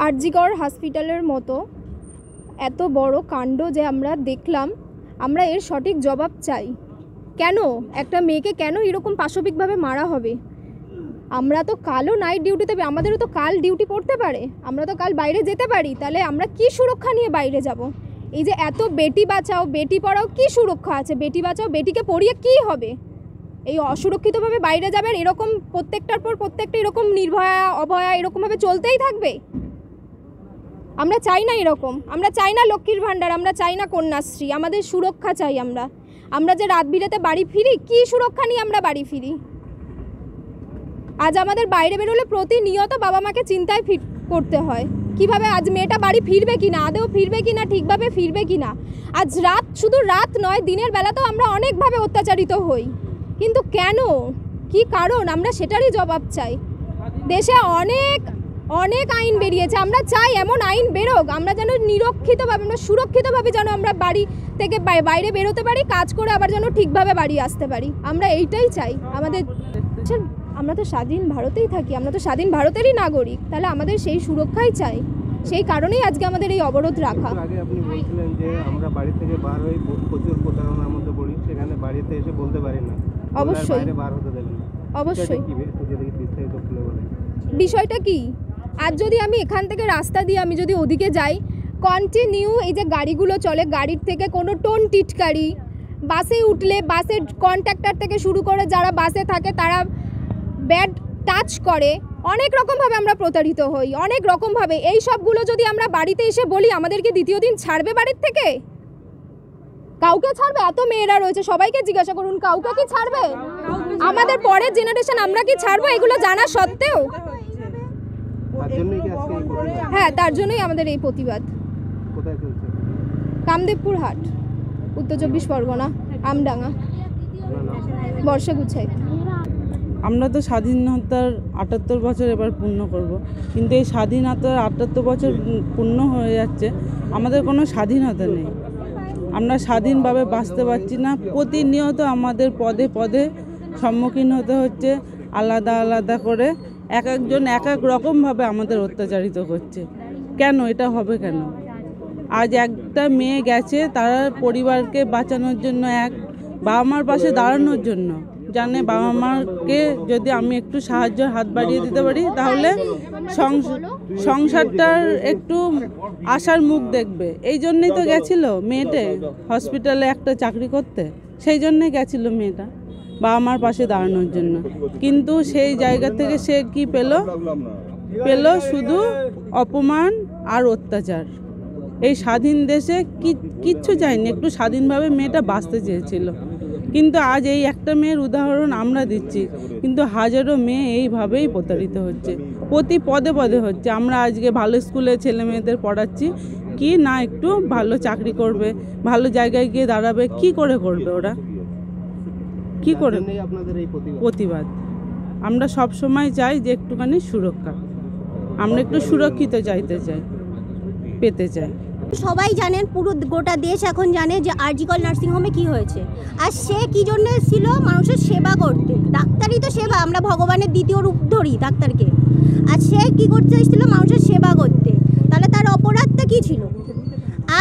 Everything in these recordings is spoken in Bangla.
আরজিকর হসপিটালের মতো এত বড় কাণ্ড যে আমরা দেখলাম, আমরা এর সঠিক জবাব চাই। কেন একটা মেয়েকে কেন এরকম পাশবিকভাবে মারা হবে? আমরা তো কালও নাইট ডিউটিতে, আমাদেরও তো কাল ডিউটি পড়তে পারে, আমরা তো কাল বাইরে যেতে পারি, তাহলে আমরা কি সুরক্ষা নিয়ে বাইরে যাব? এই যে এত বেটি বাঁচাও বেটি পড়াও, কি সুরক্ষা আছে? বেটি বাঁচাও বেটিকে পড়িয়ে কি হবে? এই অসুরক্ষিতভাবে বাইরে যাবেন, এরকম প্রত্যেকটার পর প্রত্যেকটা এরকম নির্ভয়া অভয়া এরকমভাবে চলতেই থাকবে। আমরা চাই না এরকম, আমরা চাই না লক্ষ্মীর ভাণ্ডার, আমরা চাই না কন্যাশ্রী, আমাদের সুরক্ষা চাই। আমরা যে রাত বিরেতে বাড়ি ফিরি, কি সুরক্ষা নিয়ে আমরা বাড়ি ফিরি? আজ আমাদের বাইরে বেরোলে প্রতিনিয়ত বাবা মাকে চিন্তায় করতে হয়, কিভাবে আজ মেয়েটা বাড়ি ফিরবে কিনা, আদেও ফিরবে কিনা, ঠিকভাবে ফিরবে কিনা। আজ রাত, শুধু রাত নয়, দিনের বেলাতেও আমরা অনেকভাবে অত্যাচারিত হই, কিন্তু কেন, কি কারণ? আমরা সেটারই জবাব চাই। দেশে অনেক অনেক আইন বেরিয়েছে, আমরা চাই এমন আইন বেরোক, আমরা যেন নিরক্ষিতভাবে, আমরা সুরক্ষিতভাবে যেন আমরা বাড়ি থেকে বাইরে বেরোতে পারি, কাজ করে আবার যেন ঠিকভাবে বাড়ি আসতে পারি। আমরা এইটাই চাই। আমরা তো স্বাধীন ভারতেই থাকি, আমরা তো স্বাধীন ভারতেরই নাগরিক, তাহলে আমাদের সেই সুরক্ষাই চাই। সেই কারণেই আজকে আমাদের এই অবরোধ রাখা। আগে আপনি বলছিলেন যে আমরা বাড়ি থেকে বার হই, প্রচুর প্রতারণার মধ্যে পড়ি, সেখানে বাড়িতে এসে বলতে পারি না, অবশ্যই বাইরে বার হতে দেবেন না। অবশ্যই। বিষয়টা বিষয়টা কি? আজ যদি আমি এখান থেকে রাস্তা দিয়ে আমি যদি ওদিকে যাই, কন্টিনিউ এই যে গাড়িগুলো চলে, গাড়ির থেকে কোনো টোন টিটকারি, বাসে উঠলে বাসের কন্ট্রাক্টর থেকে শুরু করে যারা বাসে থাকে তারা ব্যাড টাচ করে, অনেক রকমভাবে আমরা প্রতারিত হই, অনেক রকমভাবে। এই সবগুলো যদি আমরা বাড়িতে এসে বলি, আমাদেরকে দ্বিতীয় দিন ছাড়বে বাড়ির থেকে? কাউকে ছাড়বে? এত মেয়েরা রয়েছে, সবাইকে জিজ্ঞাসা করুন, কাউকে কি ছাড়বে? আমাদের পরের জেনারেশন আমরা কি ছাড়বো এগুলো জানা সত্ত্বেও? হ্যাঁ, তার জন্যই আমাদের এই প্রতিবাদ। কামদেবপুর হাট, উত্তর 24 পরগনা, আমডাঙ্গা, বর্ষা গুছাই। আমরা তো স্বাধীনতার 78 বছর এবার পূর্ণ করব, কিন্তু এই স্বাধীনতার 78 বছর পূর্ণ হয়ে যাচ্ছে, আমাদের কোনো স্বাধীনতা নেই, আমরা স্বাধীনভাবে বাঁচতে পারছি না। প্রতিনিয়ত আমাদের পদে পদে সম্মুখীন হতে হচ্ছে, আলাদা আলাদা করে এক একজন এক এক রকমভাবে আমাদের অত্যাচারিত করছে। কেন এটা হবে কেন? আজ একটা মেয়ে গেছে তার পরিবারকে বাঁচানোর জন্য, এক বাবা মার পাশে দাঁড়ানোর জন্য, জানে বাবা মাকে যদি আমি একটু সাহায্যের হাত বাড়িয়ে দিতে পারি তাহলে সংসারটার একটু আশার মুখ দেখবে। এই জন্যই তো গেছিল মেয়েটা হসপিটালে একটা চাকরি করতে, সেই জন্যই গেছিল মেয়েটা বাবা মার পাশে দাঁড়ানোর জন্য। কিন্তু সেই জায়গা থেকে সে কি পেল? শুধু অপমান আর অত্যাচার। এই স্বাধীন দেশে কিচ্ছু চাইনি, একটু স্বাধীনভাবে মেয়েটা বাঁচতে চেয়েছিল, কিন্তু আজ এই একটা মেয়ের উদাহরণ আমরা দিচ্ছি, কিন্তু হাজারো মেয়ে এইভাবেই প্রতারিত হচ্ছে, প্রতি পদে পদে হচ্ছে। আমরা আজকে ভালো স্কুলে ছেলে মেয়েদের পড়াচ্ছি, কি না একটু ভালো চাকরি করবে, ভালো জায়গায় গিয়ে দাঁড়াবে, কি করে করবে ওরা? কি করে? প্রতিবাদ আমরা সব সময় চাই যে একটুখানি সুরক্ষা, আমরা একটু সুরক্ষিত পেতে চাই। সবাই জানেন, পুরো গোটা দেশ এখন জানে যে আরজিকর নার্সিংহোমে কি হয়েছে। আর সে কি জন্য ছিল? মানুষের সেবা করতে। ডাক্তারই তো সেবা, আমরা ভগবানের দ্বিতীয় রূপ ধরি ডাক্তারকে। আর সে কি করতে এসেছিল? মানুষের সেবা করতে। তাহলে তার অপরাধটা কি ছিল?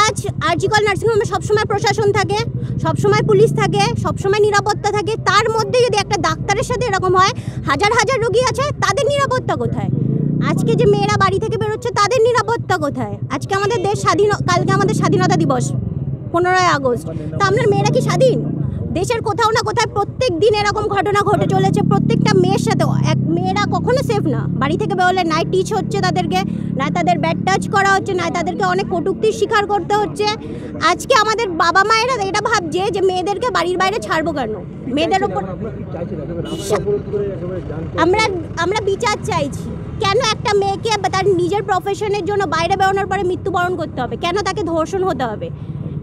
আজ আরজিকর নার্সিংহোমে সবসময় প্রশাসন থাকে, সবসময় পুলিশ থাকে, সবসময় নিরাপত্তা থাকে, তার মধ্যে যদি একটা ডাক্তারের সাথে এরকম হয়, হাজার হাজার রোগী আছে, তাদের নিরাপত্তা কোথায়? আজকে যে মেয়েরা বাড়ি থেকে বেরোচ্ছে তাদের নিরাপত্তা কোথায়? আজকে আমাদের দেশ স্বাধীন, কালকে আমাদের স্বাধীনতা দিবস 15ই আগস্ট, তা আমাদের মেয়েরা কি স্বাধীন? দেশের কোথাও না কোথায় প্রত্যেক দিন এরকম ঘটনা ঘটে চলেছে, প্রত্যেকটা মেয়ের সাথে। মেয়েরা কখনো সেফ না, বাড়ি থেকে বেরোলে নাই টিচ হচ্ছে তাদেরকে, না তাদের ব্যাড টাচ করা হচ্ছে, না তাদেরকে অনেক কটূক্তির শিকার করতে হচ্ছে। আজকে আমাদের বাবা মায়েরা এটা ভাবছে যে মেয়েদেরকে বাড়ির বাইরে ছাড়বো কেন? মেয়েদের ওপর আমরা বিচার চাইছি। কেন একটা মেয়েকে তার নিজের প্রফেশনের জন্য বাইরে বেরোনোর পরে মৃত্যুবরণ করতে হবে? কেন তাকে ধর্ষণ হতে হবে?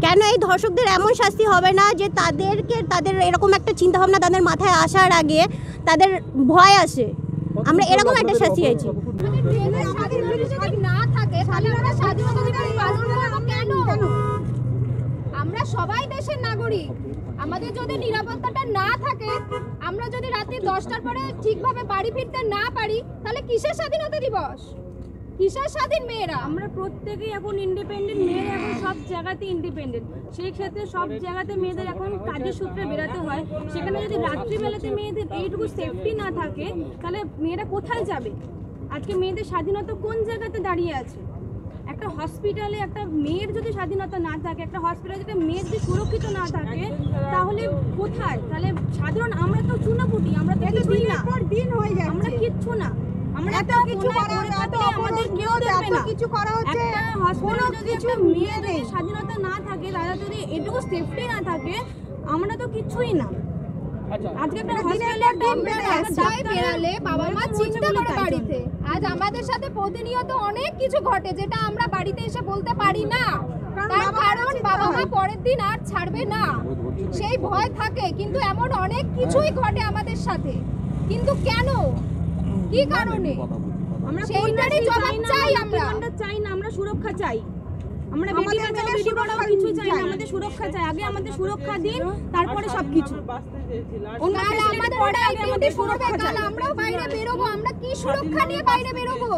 কেন এই ধর্ষকদের এমন শাস্তি হবে না যে তাদের এরকম একটা চিন্তাভাবনা তাদের মাথায় আসার আগে তাদের ভয় আসে? আমরা এরকম একটা শাস্তি চাইছি। আমরা সবাই দেশের নাগরিক, আমাদের যদি নিরাপত্তাটা না থাকে, আমরা যদি রাতে 10টার পরে ঠিকভাবে বাড়ি ফিরতে না পারি, তাহলে কিসের স্বাধীনতা দিবস? কিসের স্বাধীন মেয়েরা? আমরা প্রত্যেকেই এখন ইন্ডিপেন্ডেন্ট, মেয়েরা এখন সব জায়গাতে ইন্ডিপেন্ডেন্ট। সেই ক্ষেত্রে সব জায়গাতে মেয়েদের এখন কাজের সূত্রে বেরোতে হয়। সেখানে যদি রাত্রিবেলাতে মেয়েদের এইটুকু সেফটি না থাকে তাহলে মেয়েরা কোথায় যাবে? আজকে মেয়েদের স্বাধীনতা কোন জায়গাতে দাঁড়িয়ে আছে? একটা হসপিটালে একটা মেয়ের যদি স্বাধীনতা না থাকে, একটা হসপিটালে যদি মেয়ের যদি সুরক্ষিত না থাকে, তাহলে কোথায়? তাহলে সাধারণ আমরা তো চুনাপুটি, আমরা তো কিছুই না, দিন হয়ে যাচ্ছে, আমরা কিচ্ছু না। আমরা এত কিছু করা হচ্ছে, এত আমাদের কেউ দেখবে না। কিছু করা হচ্ছে, একটা হসপিটালে যদি কিছু একটা মেয়ের যদি স্বাধীনতা না থাকে, তাদের যদি এটুকু সেফটি না থাকে, আমরা তো কিছুই না। আজকে একটা হসপিটালে একটা রাস্তায় বেরালে বাবা মা চিন্তা করে বাড়িতে। আজ আমাদের সাথে প্রতিনিয়ত অনেক কিছু ঘটে যেটা আমরা বাড়িতে এসে বলতে পারি না, তার কারণ বাবা মা পরের দিন আর ছাড়বে না, সেই ভয় থাকে। কিন্তু এমন অনেক কিছুই ঘটে আমাদের সাথে, কিন্তু কেন, কি কারণে? আমরা সেইটারই জবাব চাই। আমরা চাই না, আমরা সুরক্ষা চাই। আমরা বেটি বাঁচাও বেটি পড়াও কিছু চাই না, আমাদের সুরক্ষা চাই। আগে আমাদের সুরক্ষা দিন, তারপরে সবকিছু। কাল আমাদের ওরা আমাদের সুরক্ষা চাই। আমরাও বাইরে বেরোবো, আমরা কি সুরক্ষা নিয়ে বাইরে বেরোবো?